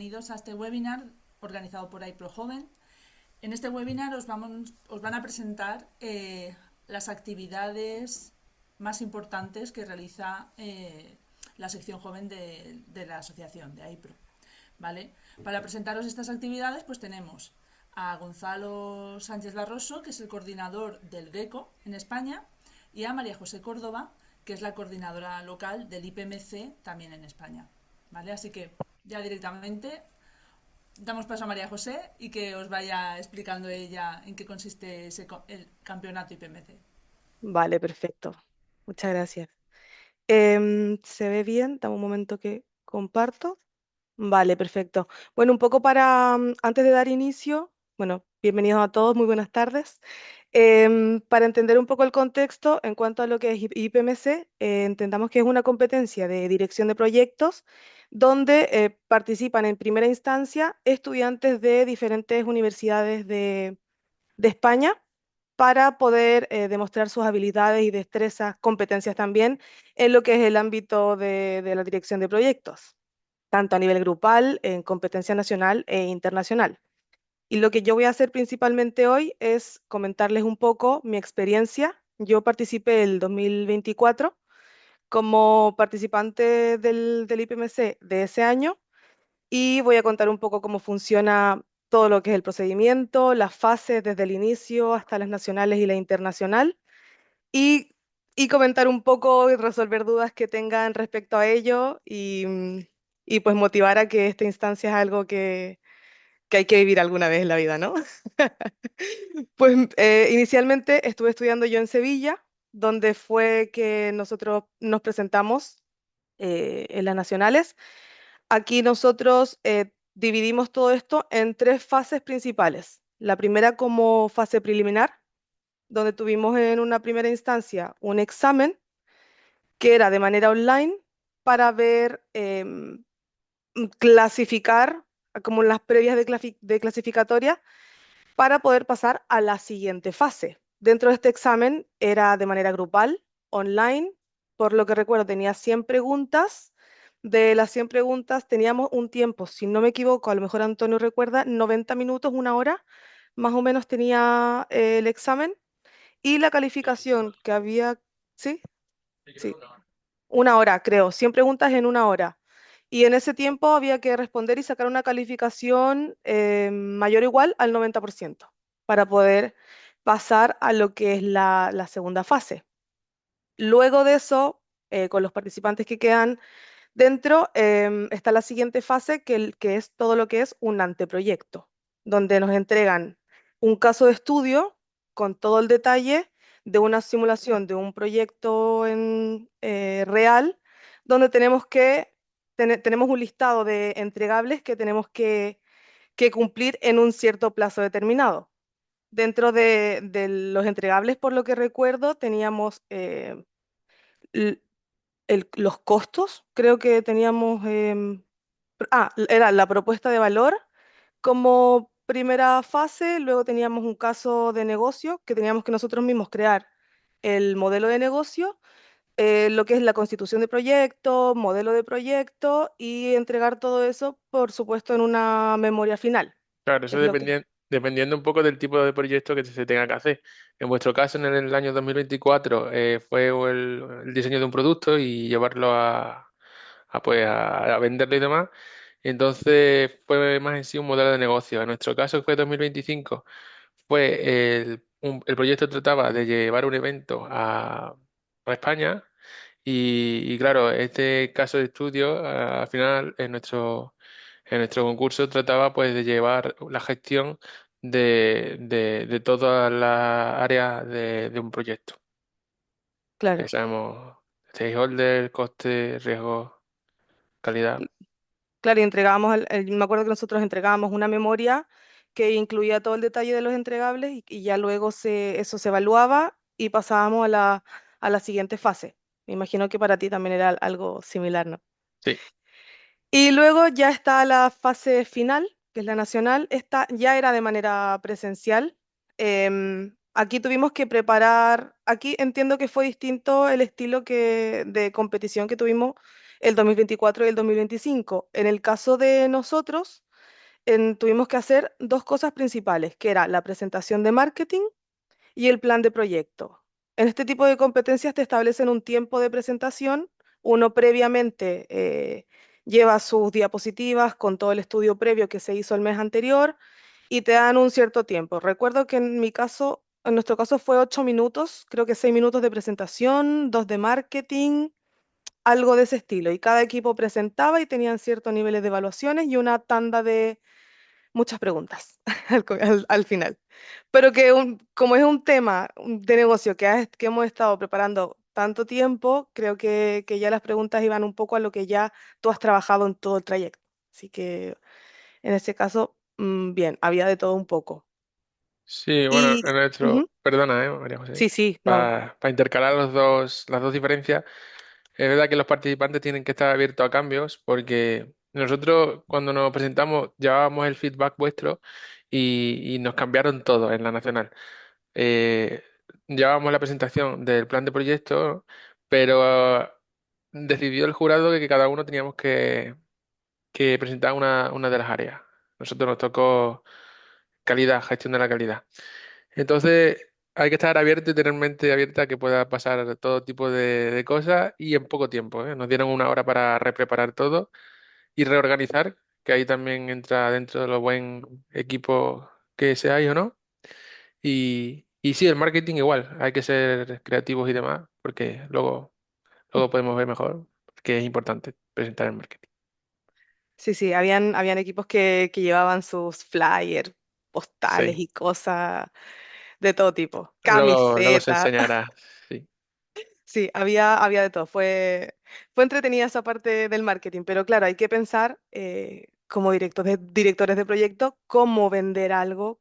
bienvenidos a este webinar organizado por iProJoven. En este webinar os van a presentar las actividades más importantes que realiza la sección joven de la asociación de iPro. ¿Vale? Para presentaros estas actividades, pues tenemos a Gonzalo Sánchez Larroso, que es el coordinador del GECO en España, y a María José Córdoba, que es la coordinadora local del IPMC también en España. ¿Vale? Así que ya directamente damos paso a María José y que os vaya explicando ella en qué consiste el campeonato IPMC. Vale, perfecto. Muchas gracias. ¿Se ve bien? Dame un momento que comparto. Vale, perfecto. Bueno, un poco antes de dar inicio, bueno, bienvenidos a todos, muy buenas tardes. Para entender un poco el contexto en cuanto a lo que es IPMC, entendamos que es una competencia de dirección de proyectos donde participan en primera instancia estudiantes de diferentes universidades de España para poder demostrar sus habilidades y destrezas, competencias también en lo que es el ámbito de la dirección de proyectos, tanto a nivel grupal, en competencia nacional e internacional. Y lo que yo voy a hacer principalmente hoy es comentarles un poco mi experiencia. Yo participé el 2024 como participante del IPMC de ese año y voy a contar un poco cómo funciona todo lo que es el procedimiento, las fases desde el inicio hasta las nacionales y la internacional, y, y comentar un poco y resolver dudas que tengan respecto a ello y pues motivar a que esta instancia es algo que hay que vivir alguna vez en la vida, ¿no? Pues inicialmente estuve estudiando yo en Sevilla, donde fue que nosotros nos presentamos en las nacionales. Aquí nosotros dividimos todo esto en tres fases principales. La primera como fase preliminar, donde tuvimos en una primera instancia un examen que era de manera online para ver, clasificar, como las previas de clasificatoria, para poder pasar a la siguiente fase. Dentro de este examen era de manera grupal, online, por lo que recuerdo tenía 100 preguntas. De las 100 preguntas teníamos un tiempo, si no me equivoco, a lo mejor Antonio recuerda, 90 minutos, una hora, más o menos tenía el examen y la calificación que había, ¿sí? Sí, una hora, creo, 100 preguntas en una hora. Y en ese tiempo había que responder y sacar una calificación mayor o igual al 90% para poder pasar a lo que es la segunda fase. Luego de eso, con los participantes que quedan dentro, está la siguiente fase, que es todo lo que es un anteproyecto, donde nos entregan un caso de estudio con todo el detalle de una simulación de un proyecto real, donde tenemos un listado de entregables que tenemos que cumplir en un cierto plazo determinado. Dentro de los entregables, por lo que recuerdo, teníamos l- los costos, creo que teníamos, era la propuesta de valor como primera fase, luego teníamos un caso de negocio que teníamos que nosotros mismos crear el modelo de negocio, lo que es la constitución de proyecto, modelo de proyecto y entregar todo eso, por supuesto, en una memoria final. Claro, eso Es lo que, dependiendo un poco del tipo de proyecto que se tenga que hacer. En vuestro caso, en el año 2024, fue el diseño de un producto y llevarlo a venderlo y demás. Entonces fue más en sí un modelo de negocio. En nuestro caso, que fue 2025, el proyecto trataba de llevar un evento a España y claro, este caso de estudio, al final, en nuestro concurso trataba pues de llevar la gestión de todas las áreas de un proyecto. Ya claro, sabemos, stakeholder, coste, riesgo, calidad. claro, y entregábamos, me acuerdo que nosotros entregábamos una memoria que incluía todo el detalle de los entregables y ya luego eso se evaluaba y pasábamos a la siguiente fase. Me imagino que para ti también era algo similar, ¿no? Sí. Y luego ya está la fase final, que es la nacional. Esta ya era de manera presencial. Aquí tuvimos que preparar, aquí entiendo que fue distinto el estilo de competición que tuvimos el 2024 y el 2025. En el caso de nosotros, tuvimos que hacer dos cosas principales, que era la presentación de marketing y el plan de proyecto. En este tipo de competencias te establecen un tiempo de presentación. Uno previamente lleva sus diapositivas con todo el estudio previo que se hizo el mes anterior y te dan un cierto tiempo. Recuerdo que en mi caso, en nuestro caso fue 8 minutos, creo que 6 minutos de presentación, dos de marketing, algo de ese estilo. Y cada equipo presentaba y tenían ciertos niveles de evaluaciones y una tanda de muchas preguntas al final. Pero que como es un tema de negocio que hemos estado preparando tanto tiempo, creo que ya las preguntas iban un poco a lo que ya tú has trabajado en todo el trayecto. Así que en ese caso, bien, había de todo un poco. Sí, bueno, en Y nuestro, ujú, perdona, María José, sí, sí, no. para intercalar las dos diferencias, es verdad que los participantes tienen que estar abiertos a cambios porque nosotros cuando nos presentamos llevábamos el feedback vuestro y nos cambiaron todo en la nacional. Eh, Llevábamos la presentación del plan de proyecto, pero decidió el jurado que cada uno teníamos que presentar una de las áreas. Nosotros nos tocó calidad, gestión de la calidad. Entonces, hay que estar abierto y tener mente abierta a que pueda pasar todo tipo de cosas y en poco tiempo, ¿eh? Nos dieron una hora para repreparar todo y reorganizar, que ahí también entra dentro de lo buen equipo que seáis o no. Y sí, el marketing igual, hay que ser creativos y demás, porque luego podemos ver mejor, que es importante presentar el marketing. Sí, sí, habían equipos que llevaban sus flyers, postales Sí, y cosas de todo tipo, luego se camisetas. enseñará. Sí, Sí, había de todo. Fue entretenida esa parte del marketing, pero claro, hay que pensar como directores de proyecto cómo vender algo,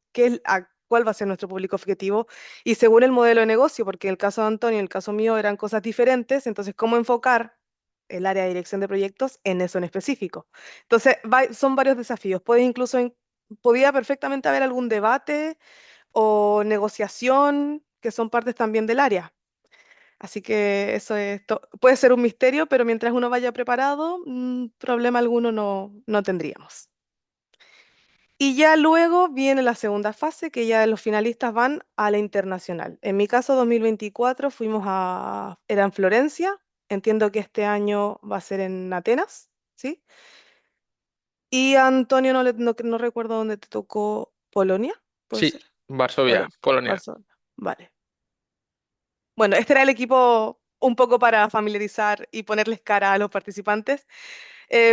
cuál va a ser nuestro público objetivo y según el modelo de negocio, porque en el caso de Antonio y el caso mío eran cosas diferentes, entonces cómo enfocar el área de dirección de proyectos en eso en específico. Entonces, son varios desafíos. Podía perfectamente haber algún debate o negociación, que son partes también del área. Así que puede ser un misterio, pero mientras uno vaya preparado, problema alguno no tendríamos. Y ya luego viene la segunda fase, que ya los finalistas van a la internacional. En mi caso, 2024 era en Florencia, entiendo que este año va a ser en Atenas, ¿sí? Y a Antonio no recuerdo dónde te tocó, ¿Polonia? ¿Puede sí, ser? Por Varsovia, ahí, Polonia. Varsovia. Vale. Bueno, este era el equipo un poco para familiarizar y ponerles cara a los participantes.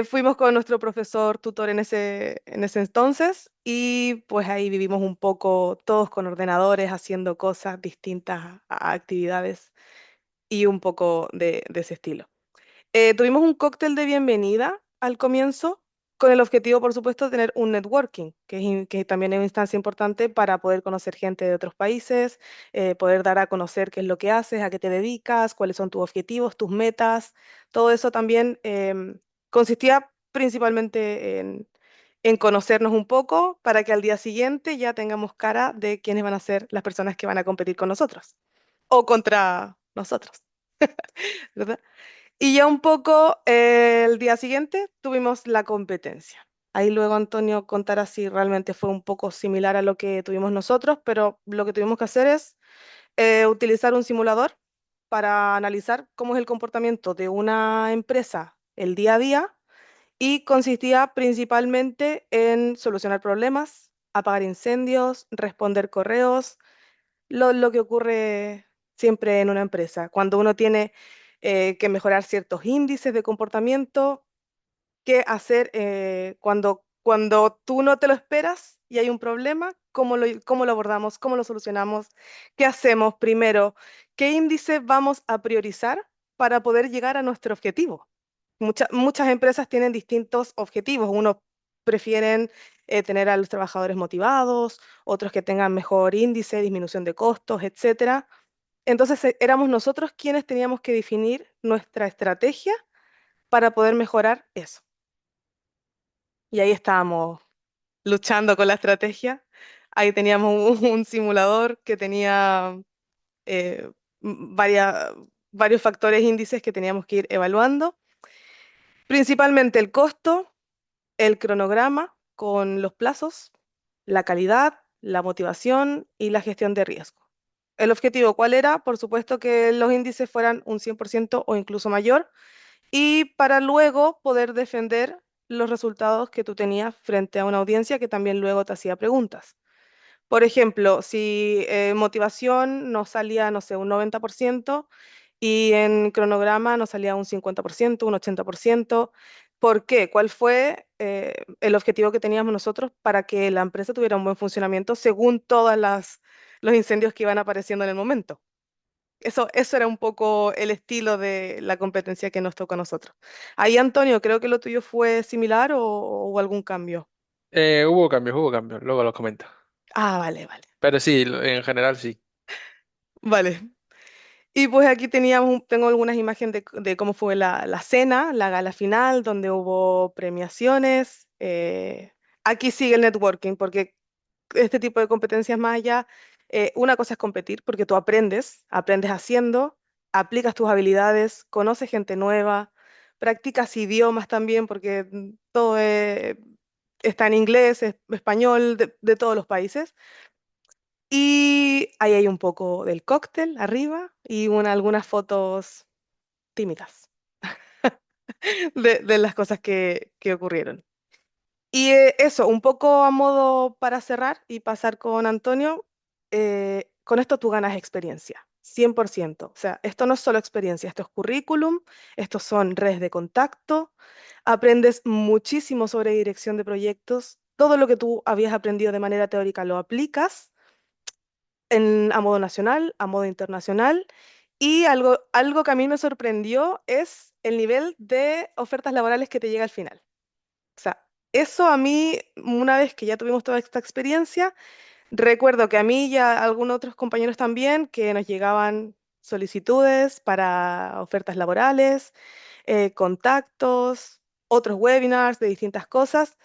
Fuimos con nuestro profesor tutor en ese entonces y pues ahí vivimos un poco todos con ordenadores haciendo cosas distintas a actividades y un poco de ese estilo. Tuvimos un cóctel de bienvenida al comienzo, con el objetivo, por supuesto, de tener un networking, que también es una instancia importante para poder conocer gente de otros países, poder dar a conocer qué es lo que haces, a qué te dedicas, cuáles son tus objetivos, tus metas. Todo eso también consistía principalmente en conocernos un poco para que al día siguiente ya tengamos cara de quiénes van a ser las personas que van a competir con nosotros o contra nosotros, ¿verdad? Y ya un poco el día siguiente tuvimos la competencia. Ahí luego Antonio contará si realmente fue un poco similar a lo que tuvimos nosotros, pero lo que tuvimos que hacer es utilizar un simulador para analizar cómo es el comportamiento de una empresa el día a día y consistía principalmente en solucionar problemas, apagar incendios, responder correos, lo que ocurre siempre en una empresa. Cuando uno tiene que mejorar ciertos índices de comportamiento, qué hacer cuando tú no te lo esperas y hay un problema, cómo lo abordamos, cómo lo solucionamos, qué hacemos primero, qué índice vamos a priorizar para poder llegar a nuestro objetivo. Muchas empresas tienen distintos objetivos. Unos prefieren tener a los trabajadores motivados, otros que tengan mejor índice, disminución de costos, etcétera. Entonces, éramos nosotros quienes teníamos que definir nuestra estrategia para poder mejorar eso. Y ahí estábamos luchando con la estrategia. Ahí teníamos un simulador que tenía eh, varios factores índices que teníamos que ir evaluando. Principalmente el costo, el cronograma con los plazos, la calidad, la motivación y la gestión de riesgo. El objetivo, ¿cuál era? Por supuesto que los índices fueran un 100% o incluso mayor y para luego poder defender los resultados que tú tenías frente a una audiencia que también luego te hacía preguntas. Por ejemplo, si motivación nos salía, no sé, un 90% y en cronograma nos salía un 50%, un 80%. ¿Por qué? ¿Cuál fue el objetivo que teníamos nosotros para que la empresa tuviera un buen funcionamiento según todos los incendios que iban apareciendo en el momento? Eso era un poco el estilo de la competencia que nos tocó a nosotros. Ahí, Antonio, creo que lo tuyo fue similar o hubo algún cambio. Hubo cambios, luego los comento. Ah, vale, vale. Pero sí, en general sí. Vale. Y pues aquí tengo algunas imágenes de cómo fue la cena, la gala final, donde hubo premiaciones. Aquí sigue el networking, porque este tipo de competencias más allá, una cosa es competir, porque tú aprendes haciendo, aplicas tus habilidades, conoces gente nueva, practicas idiomas también, porque todo está en inglés, español, de todos los países. Y ahí hay un poco del cóctel arriba y algunas fotos tímidas de las cosas que ocurrieron. Y eso, un poco a modo para cerrar y pasar con Antonio, con esto tú ganas experiencia, 100%. O sea, esto no es solo experiencia, esto es currículum, estos son redes de contacto, aprendes muchísimo sobre dirección de proyectos, todo lo que tú habías aprendido de manera teórica lo aplicas a modo nacional, a modo internacional. Y algo que a mí me sorprendió es el nivel de ofertas laborales que te llega al final. O sea, eso a mí, una vez que ya tuvimos toda esta experiencia, recuerdo que a mí y a algunos otros compañeros también, que nos llegaban solicitudes para ofertas laborales, contactos, otros webinars de distintas cosas,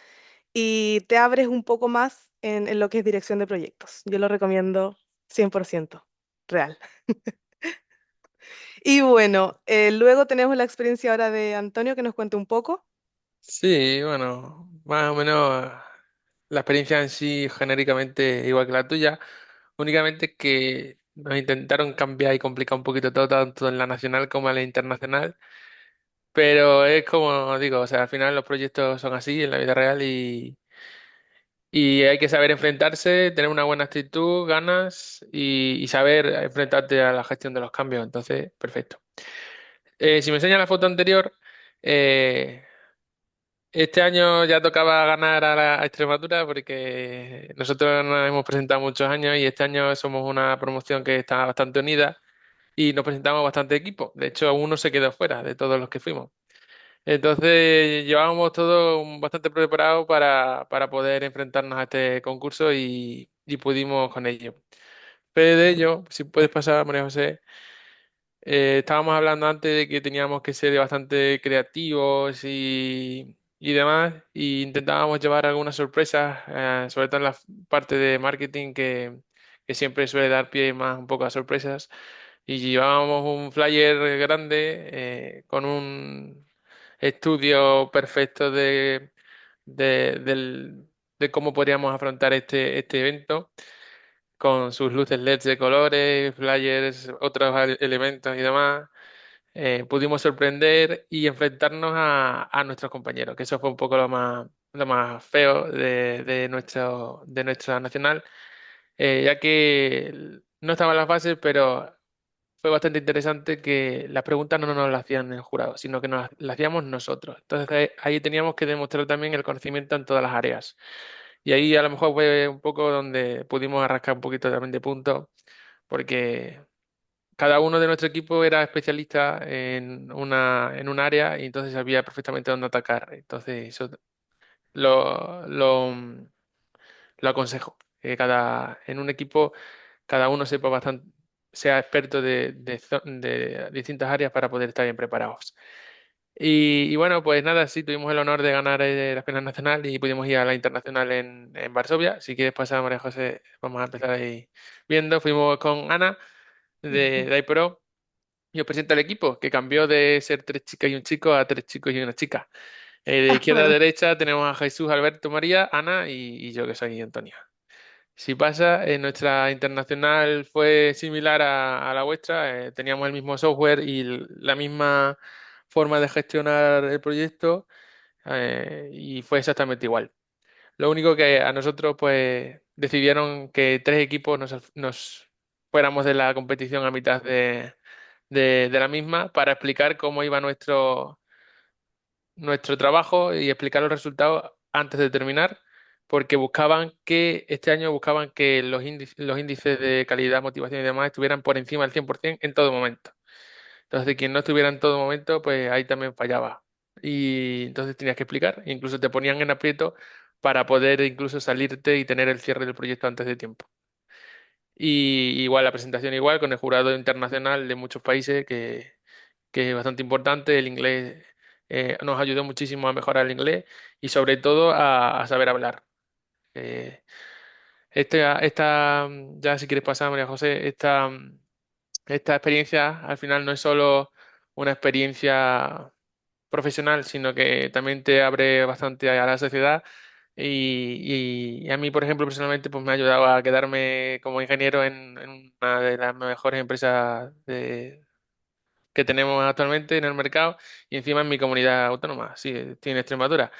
y te abres un poco más en lo que es dirección de proyectos. Yo lo recomiendo 100% real. Y bueno, luego tenemos la experiencia ahora de Antonio que nos cuente un poco. Sí, bueno, más o menos la experiencia en sí genéricamente igual que la tuya, únicamente que nos intentaron cambiar y complicar un poquito todo, tanto en la nacional como en la internacional, pero es como digo, o sea, al final los proyectos son así en la vida real y hay que saber enfrentarse, tener una buena actitud, ganas y saber enfrentarte a la gestión de los cambios, entonces, perfecto. Si me enseñas la foto anterior, eh, este año ya tocaba ganar a Extremadura porque nosotros nos hemos presentado muchos años y este año somos una promoción que está bastante unida y nos presentamos bastante equipo. De hecho, uno se quedó fuera de todos los que fuimos. Entonces, llevábamos todo bastante preparado para poder enfrentarnos a este concurso y pudimos con ello. Pero de ello, si puedes pasar, María José. Estábamos hablando antes de que teníamos que ser bastante creativos y demás, y intentábamos llevar algunas sorpresas, sobre todo en la parte de marketing que siempre suele dar pie más un poco a sorpresas. Y llevábamos un flyer grande con un estudio perfecto de cómo podríamos afrontar este evento con sus luces LEDs de colores, flyers, otros elementos y demás, pudimos sorprender y enfrentarnos a nuestros compañeros, que eso fue un poco lo más feo de nuestra nacional, ya que no estaba en las bases, pero fue bastante interesante que las preguntas no nos las hacían el jurado, sino que nos las hacíamos nosotros. Entonces ahí teníamos que demostrar también el conocimiento en todas las áreas. Y ahí a lo mejor fue un poco donde pudimos arrascar un poquito también de puntos, porque cada uno de nuestro equipo era especialista en un área y entonces sabía perfectamente dónde atacar. Entonces eso lo, lo, lo aconsejo, que en un equipo cada uno sepa bastante, sea experto de distintas áreas para poder estar bien preparados. Y bueno, pues nada, sí, tuvimos el honor de ganar la final nacional y pudimos ir a la internacional en Varsovia. Si quieres pasar, María José, vamos a empezar ahí viendo. Fuimos con Ana de iPro Y os presento al equipo, que cambió de ser tres chicas y un chico a tres chicos y una chica. De izquierda a Bueno, derecha tenemos a Jesús, Alberto, María, Ana y yo que soy Antonio. Si pasa, nuestra internacional fue similar a la vuestra, teníamos el mismo software y la misma forma de gestionar el proyecto, y fue exactamente igual. Lo único que a nosotros pues decidieron que tres equipos nos fuéramos de la competición a mitad de la misma para explicar cómo iba nuestro trabajo y explicar los resultados antes de terminar, porque este año buscaban que los índices de calidad, motivación y demás estuvieran por encima del 100% en todo momento. Entonces, quien no estuviera en todo momento, pues ahí también fallaba. Y entonces tenías que explicar, incluso te ponían en aprieto para poder incluso salirte y tener el cierre del proyecto antes de tiempo. Y igual la presentación igual con el jurado internacional de muchos países que es bastante importante. El inglés nos ayudó muchísimo a mejorar el inglés y sobre todo a saber hablar. Eh, ya si quieres pasar, María José, esta experiencia al final no es solo una experiencia profesional, sino que también te abre bastante a la sociedad. Y a mí, por ejemplo, personalmente, pues me ha ayudado a quedarme como ingeniero en una de las mejores empresas que tenemos actualmente en el mercado y encima en mi comunidad autónoma, sí, estoy en Extremadura.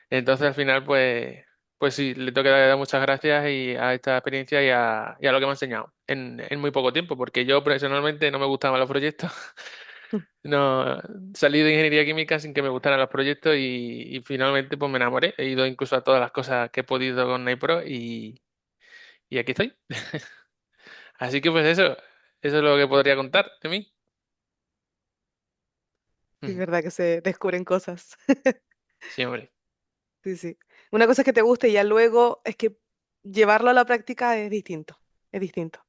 Entonces al final pues sí, le tengo que dar muchas gracias a esta experiencia y a lo que me ha enseñado en muy poco tiempo, porque yo personalmente no me gustaban los proyectos, no salí de ingeniería química sin que me gustaran los proyectos y finalmente pues me enamoré, he ido incluso a todas las cosas que he podido con Nipro y aquí estoy. Así que pues eso es lo que podría contar de mí. sí, es Ujú. verdad que se descubren cosas. Sí, hombre, Sí, sí. Una cosa es que te guste y ya luego es que llevarlo a la práctica es distinto. Es distinto.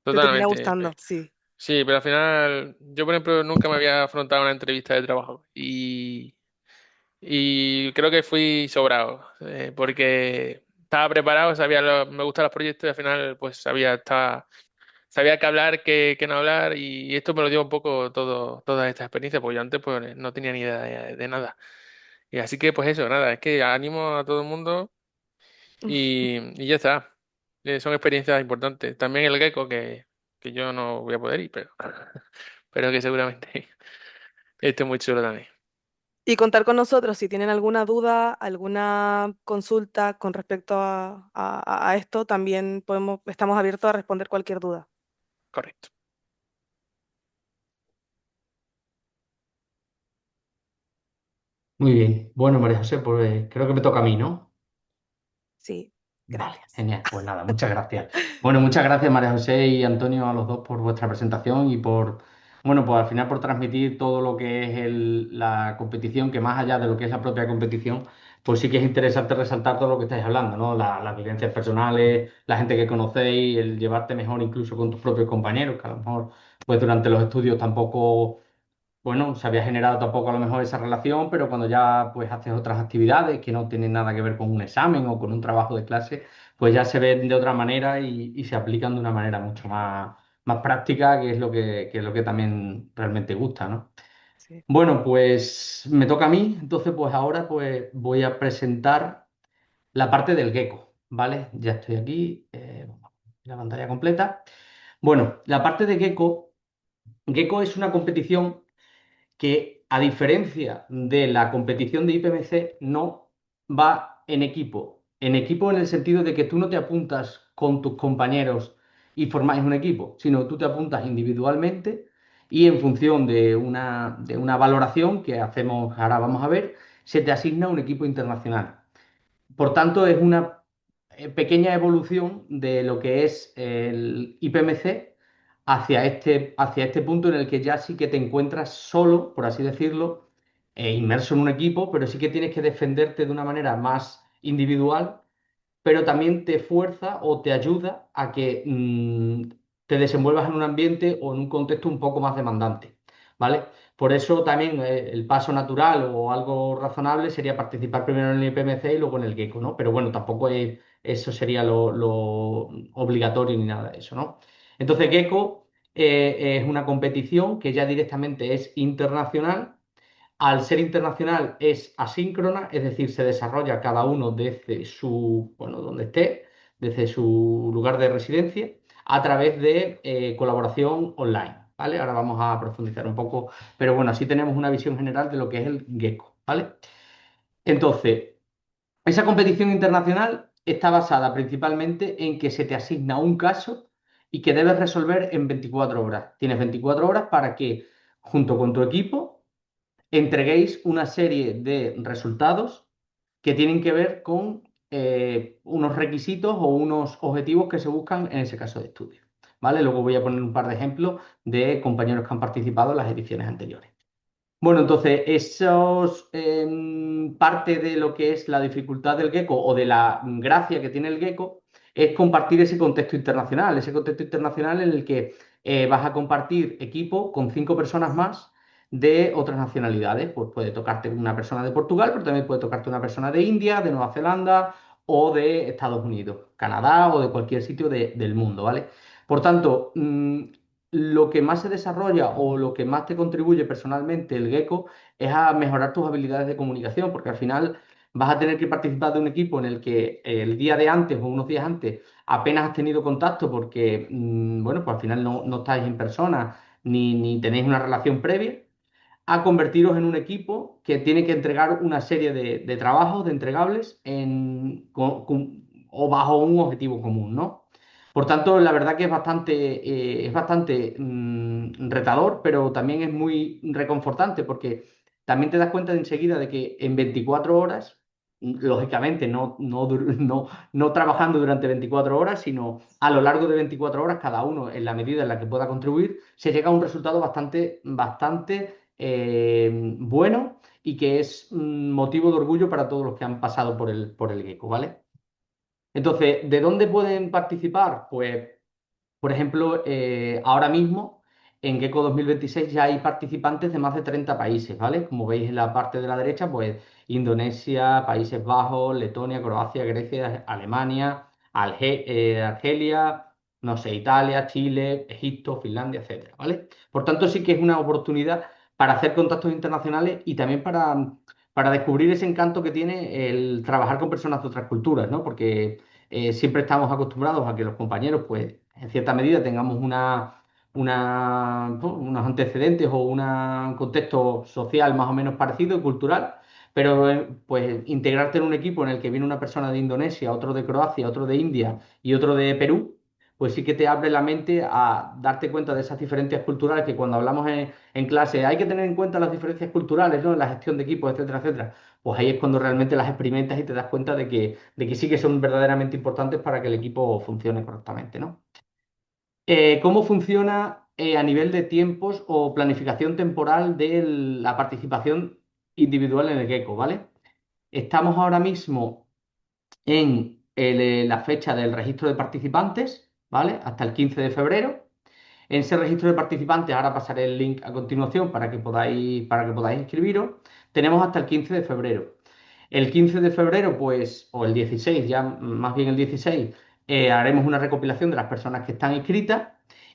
Te termina totalmente. gustando, sí. Sí, pero al final, yo por ejemplo nunca me había afrontado a una entrevista de trabajo y creo que fui sobrado, porque estaba preparado, me gustan los proyectos y al final pues sabía qué hablar, qué no hablar y esto me lo dio un poco toda esta experiencia, porque yo antes pues no tenía ni idea de nada. Y así que pues eso, nada, es que animo a todo el mundo y ya está. Son experiencias importantes. También el gecko que yo no voy a poder ir, pero que seguramente este es muy chulo también. Y contar con nosotros si tienen alguna duda, alguna consulta con respecto a esto, también estamos abiertos a responder cualquier duda. Correcto. Muy bien. Bueno, María José, pues creo que me toca a mí, ¿no? Sí, Vale, gracias. genial. Pues nada, muchas gracias. Bueno, muchas gracias María José y Antonio a los dos por vuestra presentación y bueno, pues al final por transmitir todo lo que es la competición, que más allá de lo que es la propia competición, pues sí que es interesante resaltar todo lo que estáis hablando, ¿no? Las vivencias personales, la gente que conocéis, el llevarte mejor incluso con tus propios compañeros, que a lo mejor pues durante los estudios tampoco bueno, se había generado tampoco a lo mejor esa relación, pero cuando ya pues haces otras actividades que no tienen nada que ver con un examen o con un trabajo de clase, pues ya se ven de otra manera y se aplican de una manera mucho más práctica, que es lo que también realmente gusta, ¿no? Sí. Bueno, pues me toca a mí, entonces pues ahora pues voy a presentar la parte del gecko, ¿vale? Ya estoy aquí, la pantalla completa. Bueno, la parte de gecko, gecko es una competición que a diferencia de la competición de IPMC no va en equipo. En equipo en el sentido de que tú no te apuntas con tus compañeros y formáis un equipo, sino tú te apuntas individualmente y en función de una valoración que hacemos, ahora vamos a ver, se te asigna un equipo internacional. Por tanto, es una pequeña evolución de lo que es el IPMC hacia este punto en el que ya sí que te encuentras solo, por así decirlo, inmerso en un equipo, pero sí que tienes que defenderte de una manera más individual, pero también te fuerza o te ayuda a que te desenvuelvas en un ambiente o en un contexto un poco más demandante, ¿vale? Por eso también el paso natural o algo razonable sería participar primero en el IPMC y luego en el Gecko, ¿no? Pero bueno, tampoco eso sería lo obligatorio ni nada de eso, ¿no? Entonces, Gecko es una competición que ya directamente es internacional. Al ser internacional es asíncrona, es decir, se desarrolla cada uno desde su, bueno, donde esté, desde su lugar de residencia, a través de colaboración online, ¿vale? Ahora vamos a profundizar un poco, pero bueno, así tenemos una visión general de lo que es el Gecko, ¿vale? Entonces, esa competición internacional está basada principalmente en que se te asigna un caso y que debes resolver en 24 horas. Tienes 24 horas para que, junto con tu equipo, entreguéis una serie de resultados que tienen que ver con unos requisitos o unos objetivos que se buscan en ese caso de estudio. ¿Vale? Luego voy a poner un par de ejemplos de compañeros que han participado en las ediciones anteriores. Bueno, entonces, eso es parte de lo que es la dificultad del Gecko o de la gracia que tiene el Gecko, es compartir ese contexto internacional en el que vas a compartir equipo con 5 personas más de otras nacionalidades. Pues puede tocarte una persona de Portugal, pero también puede tocarte una persona de India, de Nueva Zelanda o de Estados Unidos, Canadá o de cualquier sitio del mundo, ¿vale? Por tanto, lo que más se desarrolla o lo que más te contribuye personalmente el Gecko es a mejorar tus habilidades de comunicación, porque al final vas a tener que participar de un equipo en el que el día de antes o unos días antes apenas has tenido contacto porque, bueno, pues al final no estáis en persona ni tenéis una relación previa, a convertiros en un equipo que tiene que entregar una serie de trabajos, de entregables, o bajo un objetivo común, ¿no? Por tanto, la verdad que es bastante retador, pero también es muy reconfortante porque también te das cuenta de enseguida de que en 24 horas, lógicamente no trabajando durante 24 horas, sino a lo largo de 24 horas, cada uno en la medida en la que pueda contribuir, se llega a un resultado bastante bueno y que es motivo de orgullo para todos los que han pasado por el Gecko, ¿vale? Entonces, ¿de dónde pueden participar? Pues, por ejemplo, ahora mismo en Gecko 2026 ya hay participantes de más de 30 países, ¿vale? Como veis en la parte de la derecha, pues Indonesia, Países Bajos, Letonia, Croacia, Grecia, Alemania, Argelia, no sé, Italia, Chile, Egipto, Finlandia, etcétera, ¿vale? Por tanto, sí que es una oportunidad para hacer contactos internacionales y también para descubrir ese encanto que tiene el trabajar con personas de otras culturas, ¿no? Porque siempre estamos acostumbrados a que los compañeros, pues, en cierta medida tengamos unos antecedentes o un contexto social más o menos parecido y cultural, pero pues integrarte en un equipo en el que viene una persona de Indonesia, otro de Croacia, otro de India y otro de Perú, pues sí que te abre la mente a darte cuenta de esas diferencias culturales que cuando hablamos en clase hay que tener en cuenta las diferencias culturales, ¿no? En la gestión de equipos, etcétera, etcétera. Pues ahí es cuando realmente las experimentas y te das cuenta de que sí que son verdaderamente importantes para que el equipo funcione correctamente, ¿no? ¿Cómo funciona a nivel de tiempos o planificación temporal de la participación individual en el Gecko, ¿vale? Estamos ahora mismo en la fecha del registro de participantes, ¿vale? Hasta el 15 de febrero. En ese registro de participantes, ahora pasaré el link a continuación para que podáis inscribiros. Tenemos hasta el 15 de febrero. El 15 de febrero, pues, o el 16, ya más bien el 16, haremos una recopilación de las personas que están inscritas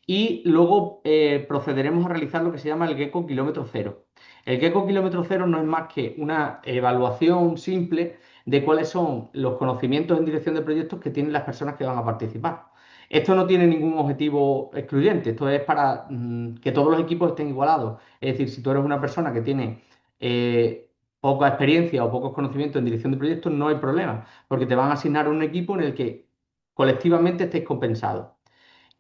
y luego procederemos a realizar lo que se llama el Gecko Kilómetro Cero. El Gecko Kilómetro Cero no es más que una evaluación simple de cuáles son los conocimientos en dirección de proyectos que tienen las personas que van a participar. Esto no tiene ningún objetivo excluyente, esto es para que todos los equipos estén igualados. Es decir, si tú eres una persona que tiene poca experiencia o pocos conocimientos en dirección de proyectos, no hay problema, porque te van a asignar un equipo en el que colectivamente estéis compensados.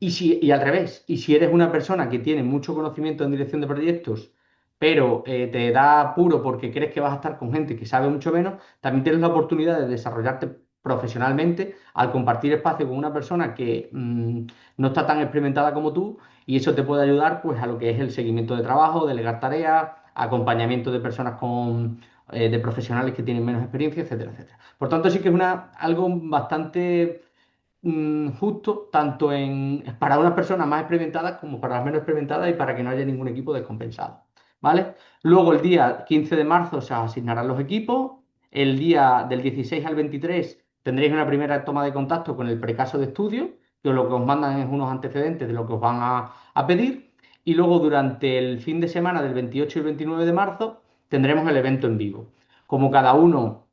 Y al revés, y si eres una persona que tiene mucho conocimiento en dirección de proyectos, pero te da apuro porque crees que vas a estar con gente que sabe mucho menos, también tienes la oportunidad de desarrollarte profesionalmente al compartir espacio con una persona que no está tan experimentada como tú y eso te puede ayudar pues a lo que es el seguimiento de trabajo, delegar tareas, acompañamiento de personas de profesionales que tienen menos experiencia, etcétera, etcétera. Por tanto, sí que es algo bastante justo tanto para unas personas más experimentadas como para las menos experimentadas y para que no haya ningún equipo descompensado. ¿Vale? Luego el día 15 de marzo se asignarán los equipos. El día del 16 al 23 tendréis una primera toma de contacto con el precaso de estudio, que lo que os mandan es unos antecedentes de lo que os van a pedir. Y luego durante el fin de semana del 28 y 29 de marzo tendremos el evento en vivo. Como cada uno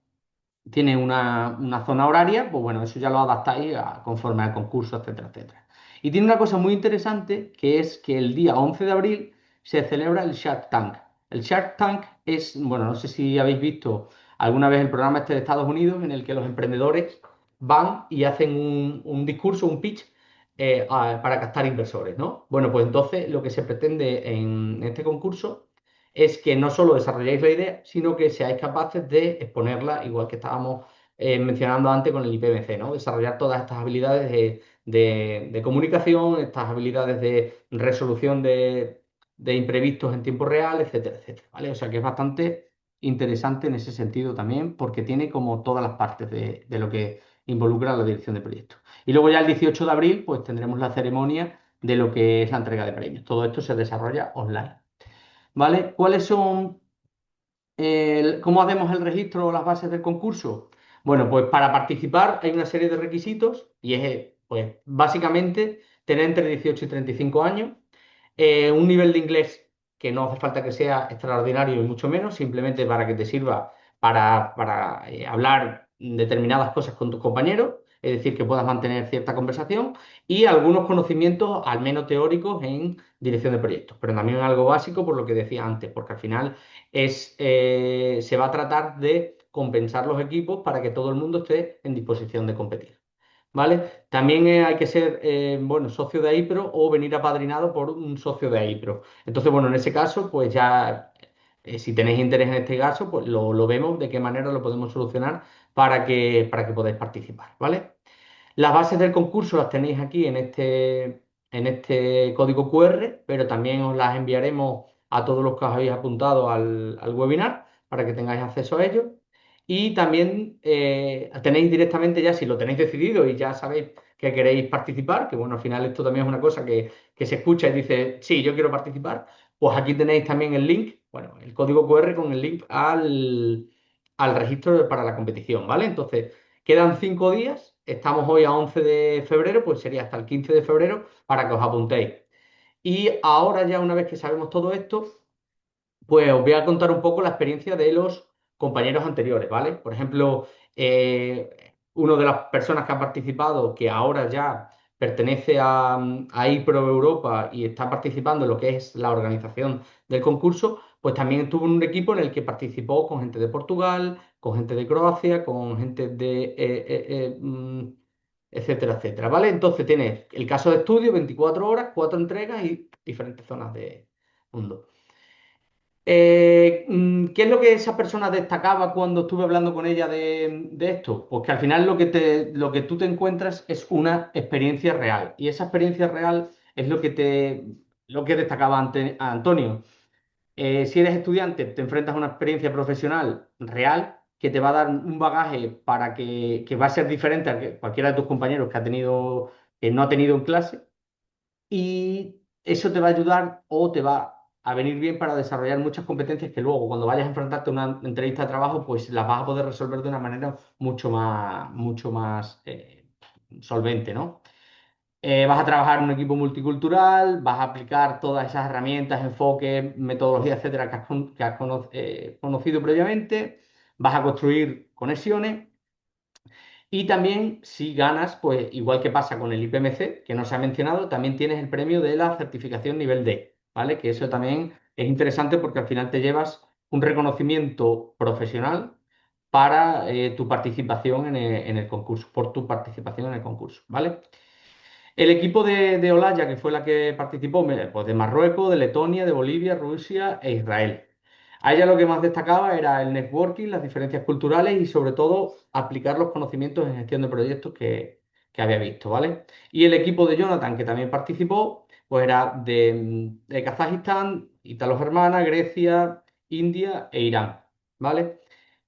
tiene una zona horaria, pues bueno, eso ya lo adaptáis conforme al concurso, etcétera, etcétera. Y tiene una cosa muy interesante, que es que el día 11 de abril se celebra el Shark Tank. El Shark Tank es, bueno, no sé si habéis visto alguna vez el programa este de Estados Unidos en el que los emprendedores van y hacen un discurso, un pitch, para captar inversores, ¿no? Bueno, pues entonces lo que se pretende en este concurso es que no solo desarrolléis la idea, sino que seáis capaces de exponerla, igual que estábamos mencionando antes con el IPMC, ¿no? Desarrollar todas estas habilidades de comunicación, estas habilidades de resolución de imprevistos en tiempo real, etcétera, etcétera, ¿vale? O sea que es bastante interesante en ese sentido también, porque tiene como todas las partes de lo que involucra la dirección de proyectos. Y luego ya el 18 de abril, pues tendremos la ceremonia de lo que es la entrega de premios. Todo esto se desarrolla online. ¿Vale? ¿Cuáles son, cómo hacemos el registro o las bases del concurso? Bueno, pues para participar hay una serie de requisitos y es, pues, básicamente tener entre 18 y 35 años, un nivel de inglés que no hace falta que sea extraordinario y mucho menos, simplemente para que te sirva para hablar determinadas cosas con tus compañeros, es decir, que puedas mantener cierta conversación y algunos conocimientos, al menos teóricos, en dirección de proyectos, pero también algo básico por lo que decía antes, porque al final se va a tratar de compensar los equipos para que todo el mundo esté en disposición de competir. ¿Vale? También hay que ser, bueno, socio de AIPRO o venir apadrinado por un socio de AIPRO. Entonces, bueno, en ese caso, pues ya, si tenéis interés en este caso, pues lo vemos de qué manera lo podemos solucionar para que podáis participar, ¿vale? Las bases del concurso las tenéis aquí en este código QR, pero también os las enviaremos a todos los que os habéis apuntado al webinar para que tengáis acceso a ello. Y también tenéis directamente ya, si lo tenéis decidido y ya sabéis que queréis participar, que bueno, al final esto también es una cosa que se escucha y dice, sí, yo quiero participar, pues aquí tenéis también el link, bueno, el código QR con el link al registro para la competición, ¿vale? Entonces, quedan 5 días, estamos hoy a 11 de febrero, pues sería hasta el 15 de febrero para que os apuntéis. Y ahora ya una vez que sabemos todo esto, pues os voy a contar un poco la experiencia de los compañeros anteriores, ¿vale? Por ejemplo, una de las personas que ha participado, que ahora ya pertenece a iPro Europa y está participando en lo que es la organización del concurso, pues también estuvo en un equipo en el que participó con gente de Portugal, con gente de Croacia, con gente etcétera, etcétera, ¿vale? Entonces tienes el caso de estudio, 24 horas, 4 entregas y diferentes zonas de mundo. ¿Qué es lo que esa persona destacaba cuando estuve hablando con ella de esto? Pues que al final lo que tú te encuentras es una experiencia real. Y esa experiencia real es lo que destacaba a Antonio. Si eres estudiante, te enfrentas a una experiencia profesional real que te va a dar un bagaje que va a ser diferente a que cualquiera de tus compañeros que no ha tenido en clase y eso te va a ayudar o te va a venir bien para desarrollar muchas competencias que luego cuando vayas a enfrentarte a una entrevista de trabajo, pues las vas a poder resolver de una manera mucho más solvente, ¿no? Vas a trabajar en un equipo multicultural, vas a aplicar todas esas herramientas, enfoques, metodologías, etcétera, que has conocido previamente, vas a construir conexiones y también, si ganas, pues igual que pasa con el IPMC, que no se ha mencionado, también tienes el premio de la certificación nivel D, ¿vale? Que eso también es interesante porque al final te llevas un reconocimiento profesional para tu participación en el concurso, por tu participación en el concurso, ¿vale? El equipo de Olaya, que fue la que participó, pues de Marruecos, de Letonia, de Bolivia, Rusia e Israel. A ella lo que más destacaba era el networking, las diferencias culturales y sobre todo aplicar los conocimientos en gestión de proyectos que había visto, ¿vale? Y el equipo de Jonathan, que también participó, pues era de Kazajistán, Italos-Hermana, Grecia, India e Irán, ¿vale?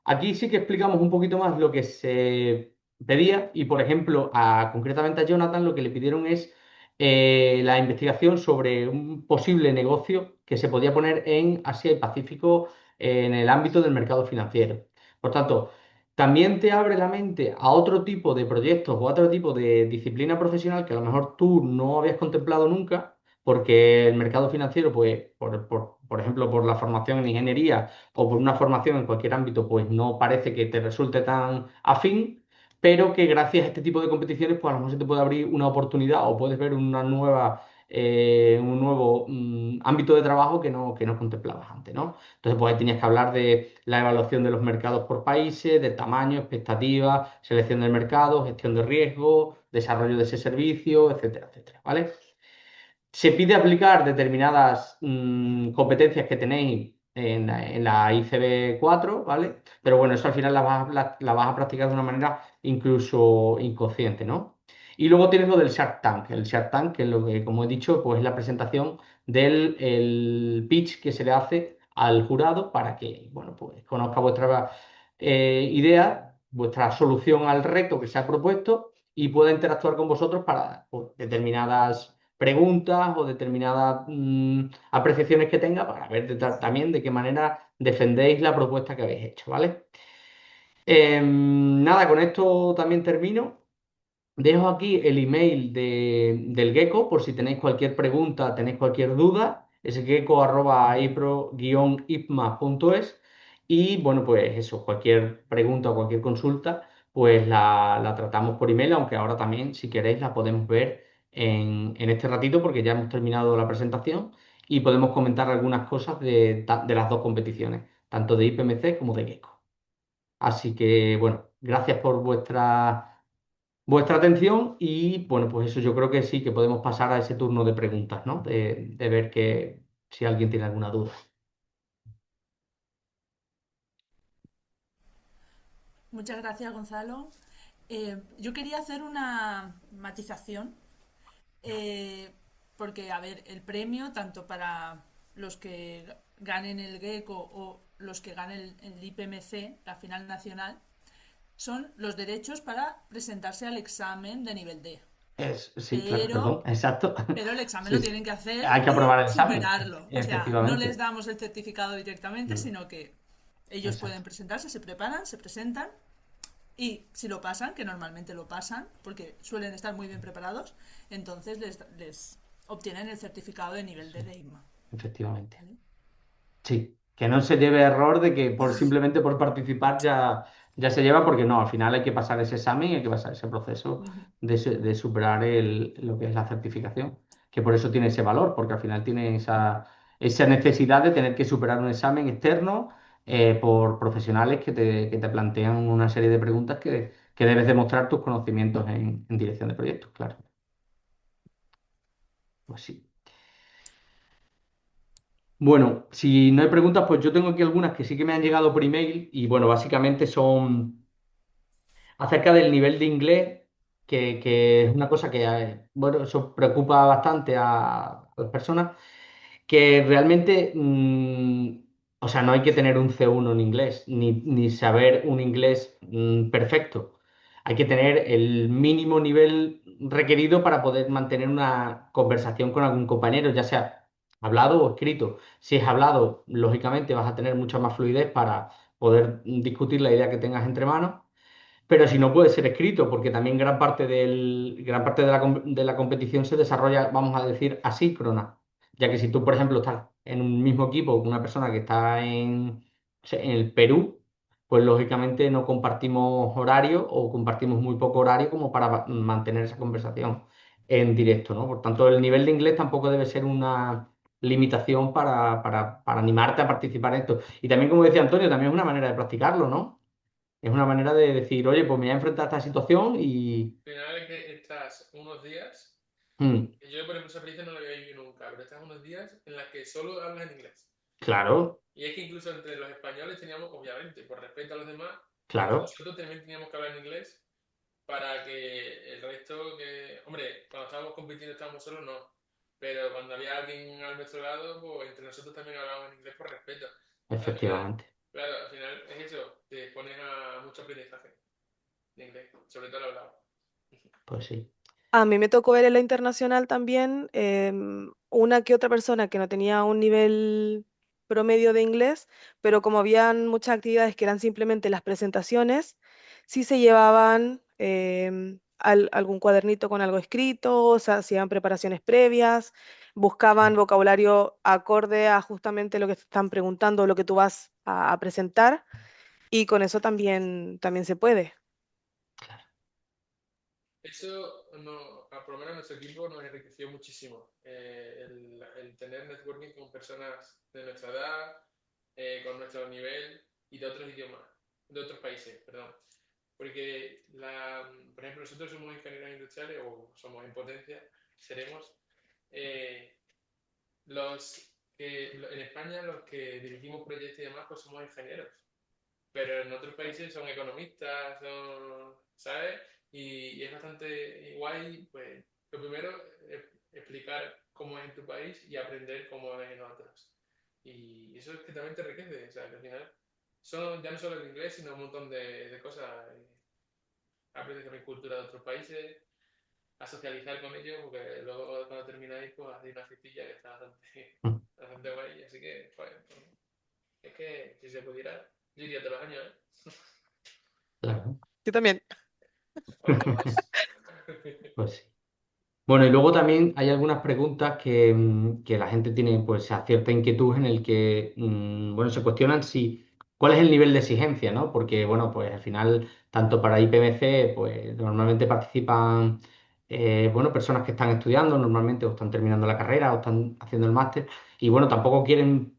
Aquí sí que explicamos un poquito más lo que se pedía y, por ejemplo, concretamente a Jonathan lo que le pidieron es la investigación sobre un posible negocio que se podía poner en Asia y Pacífico en el ámbito del mercado financiero. Por tanto, también te abre la mente a otro tipo de proyectos o a otro tipo de disciplina profesional que a lo mejor tú no habías contemplado nunca, porque el mercado financiero, pues, por ejemplo, por la formación en ingeniería o por una formación en cualquier ámbito, pues no parece que te resulte tan afín, pero que gracias a este tipo de competiciones, pues a lo mejor se te puede abrir una oportunidad o puedes ver un nuevo ámbito de trabajo que no contemplabas antes, ¿no? Entonces, pues ahí tenías que hablar de la evaluación de los mercados por países, de tamaño, expectativas, selección del mercado, gestión de riesgo, desarrollo de ese servicio, etcétera, etcétera, ¿vale? Se pide aplicar determinadas competencias que tenéis en la ICB 4, ¿vale? Pero bueno, eso al final la vas a practicar de una manera incluso inconsciente, ¿no? Y luego tienes lo del Shark Tank. El Shark Tank, que es lo que, como he dicho, pues es la presentación del el pitch que se le hace al jurado para que, bueno, pues conozca vuestra idea, vuestra solución al reto que se ha propuesto y pueda interactuar con vosotros para pues, determinadas preguntas o determinadas apreciaciones que tenga para ver también de qué manera defendéis la propuesta que habéis hecho, ¿vale? Nada, con esto también termino. Dejo aquí el email del Gecko por si tenéis cualquier pregunta, tenéis cualquier duda. Es gecko@ipro-ipma.es. Y bueno, pues eso, cualquier pregunta o cualquier consulta, pues la tratamos por email, aunque ahora también, si queréis, la podemos ver en este ratito porque ya hemos terminado la presentación y podemos comentar algunas cosas de las dos competiciones, tanto de IPMC como de Gecko. Así que bueno, gracias por vuestra atención y bueno, pues eso yo creo que sí, que podemos pasar a ese turno de preguntas, ¿no? De ver si alguien tiene alguna duda. Muchas gracias, Gonzalo. Yo quería hacer una matización, eh, porque, a ver, el premio, tanto para los que ganen el GECO o los que ganen el IPMC, la final nacional, son los derechos para presentarse al examen de nivel D. Sí, claro, perdón, Pero, exacto. pero el examen Sí, lo sí. tienen que hacer Hay que aprobar y el examen, superarlo. O sea, no les efectivamente. damos el certificado directamente, Mm, sino que ellos pueden Exacto, presentarse, se preparan, se presentan y si lo pasan, que normalmente lo pasan, porque suelen estar muy bien preparados, entonces les obtienen el certificado de nivel sí, D de IGMA. efectivamente. ¿Vale? Sí, que no se lleve error de que simplemente por participar ya se lleva, porque no, al final hay que pasar ese examen, hay que pasar ese proceso Ujú. de superar lo que es la certificación, que por eso tiene ese valor, porque al final tiene esa necesidad de tener que superar un examen externo por profesionales que te plantean una serie de preguntas que debes demostrar tus conocimientos en dirección de proyectos, claro. Pues sí. Bueno, si no hay preguntas, pues yo tengo aquí algunas que sí que me han llegado por email y bueno, básicamente son acerca del nivel de inglés, que es una cosa que, bueno, eso preocupa bastante a las personas, que realmente, o sea, no hay que tener un C1 en inglés, ni saber un inglés perfecto. Hay que tener el mínimo nivel requerido para poder mantener una conversación con algún compañero, ya sea hablado o escrito. Si es hablado, lógicamente vas a tener mucha más fluidez para poder discutir la idea que tengas entre manos, pero si no puede ser escrito, porque también gran parte de la competición se desarrolla, vamos a decir, asíncrona, ya que si tú, por ejemplo, estás en un mismo equipo con una persona que está en el Perú, pues lógicamente no compartimos horario o compartimos muy poco horario como para mantener esa conversación en directo, ¿no? Por tanto, el nivel de inglés tampoco debe ser una limitación para animarte a participar en esto. Y también, como decía Antonio, también es una manera de practicarlo, ¿no? Es una manera de decir, oye, pues me voy a enfrentar a esta situación y... Al final es que estás unos días, mm, yo por ejemplo esa experiencia no la había vivido nunca, pero estás unos días en las que solo hablas en inglés. claro, Y es que incluso entre los españoles teníamos, obviamente, por respeto a los demás, entre claro, nosotros también teníamos que hablar en inglés para que el resto que... Hombre, cuando estábamos compitiendo estábamos solos, no. Pero cuando había alguien a nuestro lado, pues entre nosotros también hablábamos en inglés por respeto. Al final, efectivamente. claro, al final es eso, te expones a mucho aprendizaje de inglés, sobre todo el hablado. Pues sí. A mí me tocó ver en la internacional también una que otra persona que no tenía un nivel promedio de inglés, pero como habían muchas actividades que eran simplemente las presentaciones, si se llevaban algún cuadernito con algo escrito, o sea, hacían preparaciones previas, buscaban claro, vocabulario acorde a justamente lo que te están preguntando, lo que tú vas a presentar, y con eso también se puede. claro. Eso, no, por lo menos nuestro equipo nos enriqueció muchísimo. El tener networking con personas de nuestra edad, con nuestro nivel y de otros idiomas, de otros países, perdón. Porque, por ejemplo, nosotros somos ingenieros industriales o somos en potencia, seremos. eh, en España los que dirigimos proyectos y demás, pues somos ingenieros. Pero en otros países son economistas, ¿sabes? Y es bastante guay, pues, lo primero, es explicar cómo es en tu país y aprender cómo es en otros. Y eso es que también te enriquece, o sea, que al final ya no solo el inglés, sino un montón de cosas. Aprendes también cultura de otros países, a socializar con ellos, porque luego cuando termináis, pues hacéis una fiestilla que está bastante, Mm, bastante guay. Así que, joder, es que si se pudiera, yo iría todos los años, ¿eh? claro. Yo también. O todos. Pues sí. Bueno, y luego también hay algunas preguntas que la gente tiene pues cierta inquietud en el que bueno, se cuestionan si cuál es el nivel de exigencia, ¿no? Porque bueno, pues al final, tanto para IPMC, pues normalmente participan bueno, personas que están estudiando normalmente o están terminando la carrera o están haciendo el máster y bueno, tampoco quieren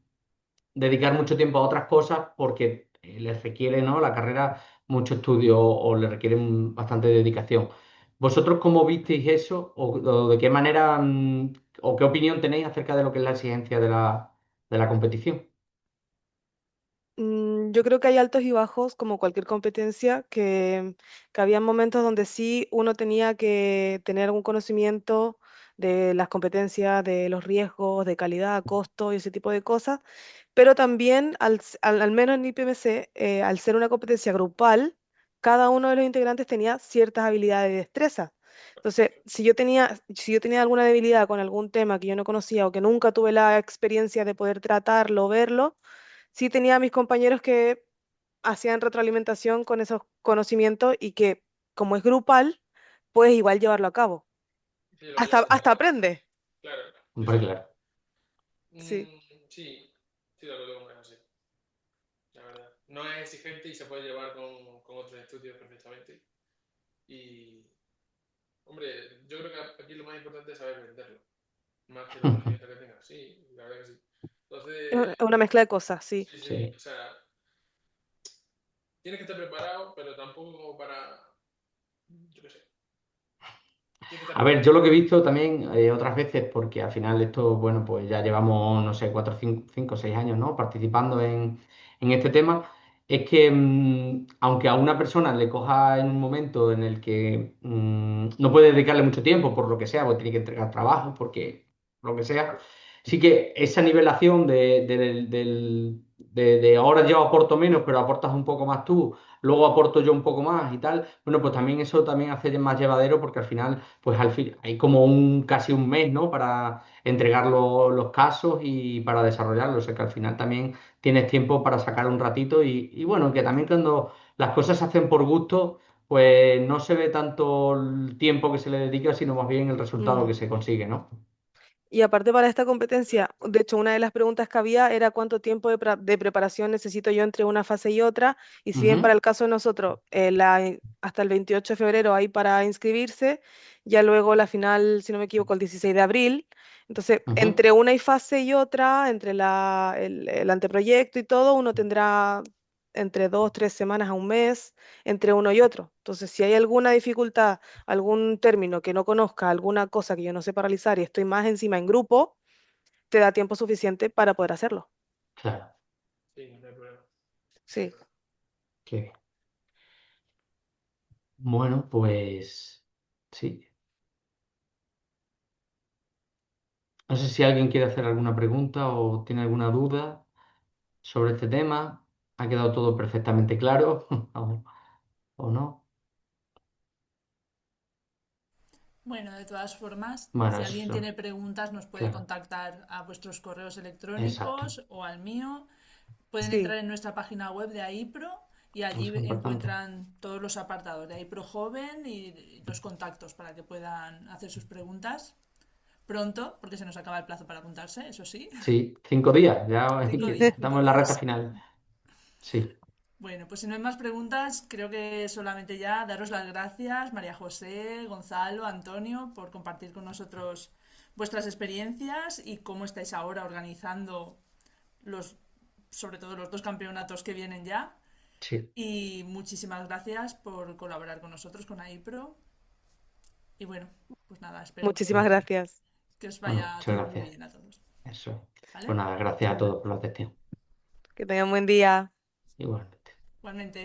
dedicar mucho tiempo a otras cosas porque les requiere, ¿no? La carrera mucho estudio o le requieren bastante dedicación. ¿Vosotros cómo visteis eso o de qué manera o qué opinión tenéis acerca de lo que es la exigencia de la competición? Yo creo que hay altos y bajos, como cualquier competencia, que había momentos donde sí uno tenía que tener algún conocimiento de las competencias, de los riesgos, de calidad, costo y ese tipo de cosas, pero también, al menos en IPMC, al ser una competencia grupal, cada uno de los integrantes tenía ciertas habilidades y destrezas. Entonces, si yo tenía alguna debilidad con algún tema que yo no conocía o que nunca tuve la experiencia de poder tratarlo o verlo, sí tenía a mis compañeros que hacían retroalimentación con esos conocimientos y que, como es grupal, puedes igual llevarlo a cabo. Sí, lo Hasta puedes. aprende. Claro, sí, Hombre, sí. claro. Sí. Sí, sí, lo veo más así, la verdad. No es exigente y se puede llevar con otros estudios perfectamente. Y, hombre, yo creo que aquí lo más importante es saber venderlo, más que los conocimientos que tengas. Sí, la verdad que sí. Entonces, Es una mezcla de cosas, sí. sí, sí, Sí. o sea, tienes que estar preparado, pero tampoco como para, yo qué sé, tienes que estar A ver, yo preparado. lo que he visto también otras veces, porque al final esto, bueno, pues ya llevamos, no sé, 4, 5, 6 años, ¿no? Participando en este tema, es que aunque a una persona le coja en un momento en el que no puede dedicarle mucho tiempo, por lo que sea, porque tiene que entregar trabajo, porque lo que sea, sí que esa nivelación de ahora yo aporto menos, pero aportas un poco más tú, luego aporto yo un poco más y tal, bueno, pues también eso también hace más llevadero porque al final pues al fin hay como casi un mes, ¿no? Para entregar los casos y para desarrollarlos. O sea que al final también tienes tiempo para sacar un ratito y bueno, que también cuando las cosas se hacen por gusto, pues no se ve tanto el tiempo que se le dedica, sino más bien el resultado Ujú. que se consigue, ¿no? Y aparte para esta competencia, de hecho, una de las preguntas que había era cuánto tiempo de preparación necesito yo entre una fase y otra. Y si bien para Ujú, el caso de nosotros, hasta el 28 de febrero hay para inscribirse, ya luego la final, si no me equivoco, el 16 de abril. Entonces, ujú, entre una y fase y otra, entre el anteproyecto y todo, uno tendrá entre 2, 3 semanas a un mes entre uno y otro. Entonces, si hay alguna dificultad, algún término que no conozca, alguna cosa que yo no sepa realizar y estoy más encima en grupo, te da tiempo suficiente para poder hacerlo. claro. Sí, no hay problema. No hay Sí. problema. Qué bien. Bueno, pues sí. No sé si alguien quiere hacer alguna pregunta o tiene alguna duda sobre este tema. ¿Ha quedado todo perfectamente claro? ¿O no? Bueno, de todas formas, Bueno, si alguien eso, tiene preguntas, nos puede claro, contactar a vuestros correos exacto. electrónicos o al mío. Pueden entrar Sí. en nuestra página web de AIPRO Y allí Eso es importante. encuentran todos los apartados de iPro Joven y los contactos para que puedan hacer sus preguntas pronto, porque se nos acaba el plazo para apuntarse, eso sí. Sí, 5 días, ya 5 días, estamos en la recta entonces. final. Sí, Bueno, pues si no hay más preguntas, creo que solamente ya daros las gracias, María José, Gonzalo, Antonio, por compartir con nosotros vuestras experiencias y cómo estáis ahora organizando los, sobre todo los 2 campeonatos que vienen ya. sí. Y muchísimas gracias por colaborar con nosotros, con AIPRO. Y bueno, pues nada, espero Muchísimas gracias. que os Bueno, vaya muchas todo muy gracias. bien a todos. Eso. ¿Vale? Pues nada, gracias a todos por la atención. Que tengan buen día. Igualmente. Igualmente.